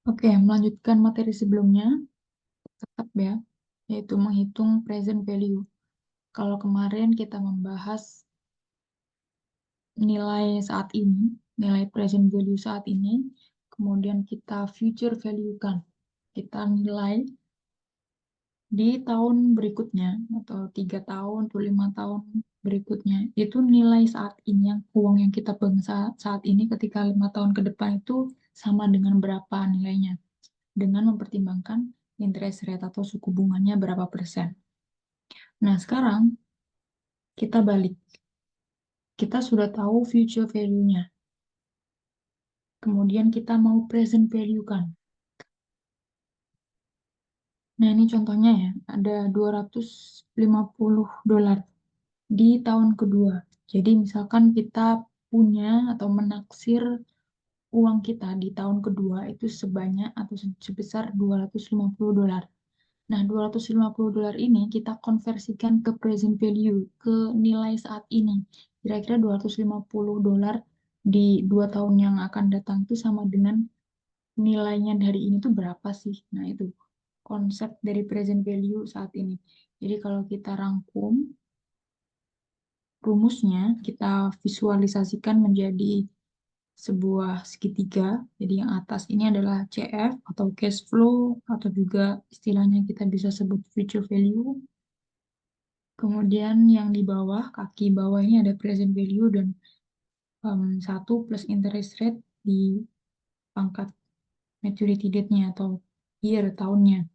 Oke, melanjutkan materi sebelumnya, tetap ya, yaitu menghitung present value. Kalau kemarin kita membahas nilai saat ini, nilai present value saat ini, kemudian kita future value kan. Kita nilai di tahun berikutnya, atau 3 tahun atau 5 tahun berikutnya. Itu nilai saat ini, yang uang yang kita pegang saat ini ketika 5 tahun ke depan itu sama dengan berapa nilainya. Dengan mempertimbangkan interest rate atau suku bunganya berapa persen. Nah, sekarang kita balik. Kita sudah tahu future value-nya. Kemudian kita mau present value kan. Nah, ini contohnya ya. Ada $250 di tahun kedua. Jadi misalkan kita punya atau menaksir uang kita di tahun kedua itu sebanyak atau sebesar $250. Nah, $250 ini kita konversikan ke present value, ke nilai saat ini. Kira-kira $250 di 2 tahun yang akan datang itu sama dengan nilainya dari ini tuh berapa sih? Nah, itu konsep dari present value saat ini. Jadi kalau kita rangkum rumusnya, kita visualisasikan menjadi sebuah segitiga. Jadi yang atas ini adalah CF atau cash flow, atau juga istilahnya kita bisa sebut future value. Kemudian yang di bawah, kaki bawah ini ada present value dan 1 plus interest rate di pangkat maturity date-nya atau year, tahunnya.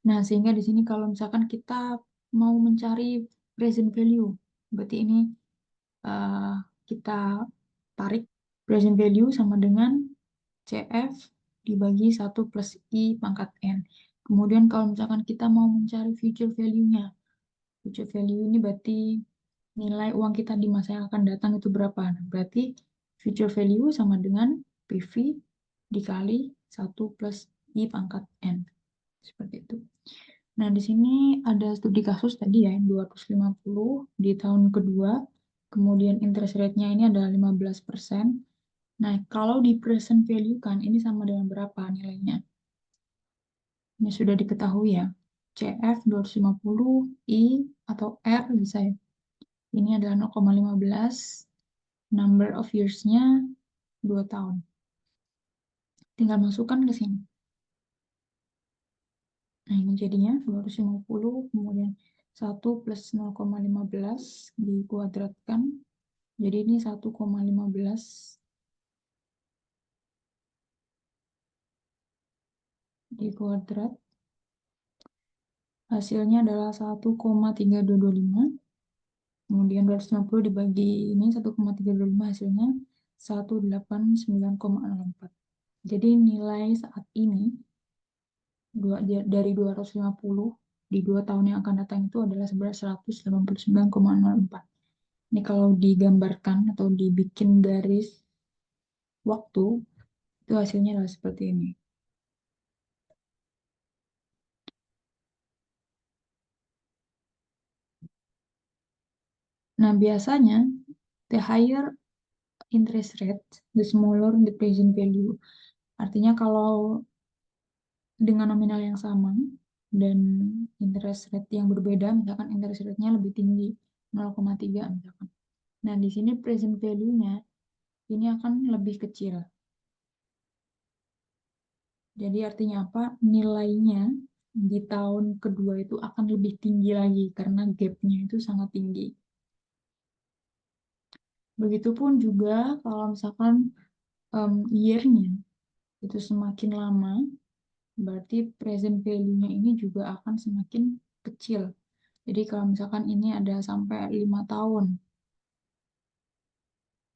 Nah, sehingga di sini kalau misalkan kita mau mencari present value, berarti ini eh, kita tarik present value sama dengan CF dibagi 1 plus I pangkat N. Kemudian kalau misalkan kita mau mencari future value-nya, future value ini berarti nilai uang kita di masa yang akan datang itu berapa. Nah, berarti future value sama dengan PV dikali 1 plus I pangkat N. Seperti itu. Nah, di sini ada studi kasus tadi ya, 250 di tahun kedua. Kemudian interest rate-nya ini adalah 15%. Nah, kalau di present value kan, ini sama dengan berapa nilainya? Ini sudah diketahui ya. CF 250, I atau R bisa ya. Ini adalah 0,15. Number of years-nya 2 tahun. Tinggal masukkan ke sini. Nah, ini jadinya 250, kemudian 1 plus 0,15 dikuadratkan. Jadi ini 1,15 dikuadrat. Hasilnya adalah 1,3225. Kemudian 250 dibagi ini 1,325, hasilnya 189,04. Jadi nilai saat ini dari 250 di 2 tahun yang akan datang itu adalah sebenarnya 189,04. Ini kalau digambarkan atau dibikin garis waktu, itu hasilnya adalah seperti ini. Nah, biasanya the higher interest rate, the smaller the present value. Artinya kalau dengan nominal yang sama dan interest rate yang berbeda, misalkan interest rate-nya lebih tinggi, 0,3 misalkan. Nah, di sini present value-nya ini akan lebih kecil. Jadi artinya apa? Nilainya di tahun kedua itu akan lebih tinggi lagi karena gap-nya itu sangat tinggi. Begitupun juga kalau misalkan year-nya itu semakin lama, berarti present value-nya ini juga akan semakin kecil. Jadi kalau misalkan ini ada sampai 5 tahun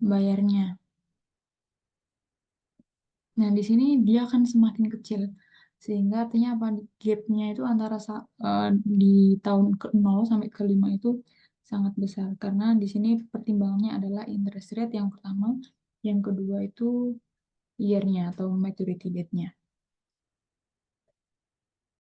bayarnya. Nah, di sini dia akan semakin kecil. Sehingga artinya apa? Gap-nya itu antara di tahun ke-0 sampai ke-5 itu sangat besar. Karena di sini pertimbangannya adalah interest rate yang pertama, yang kedua itu year-nya atau maturity date-nya.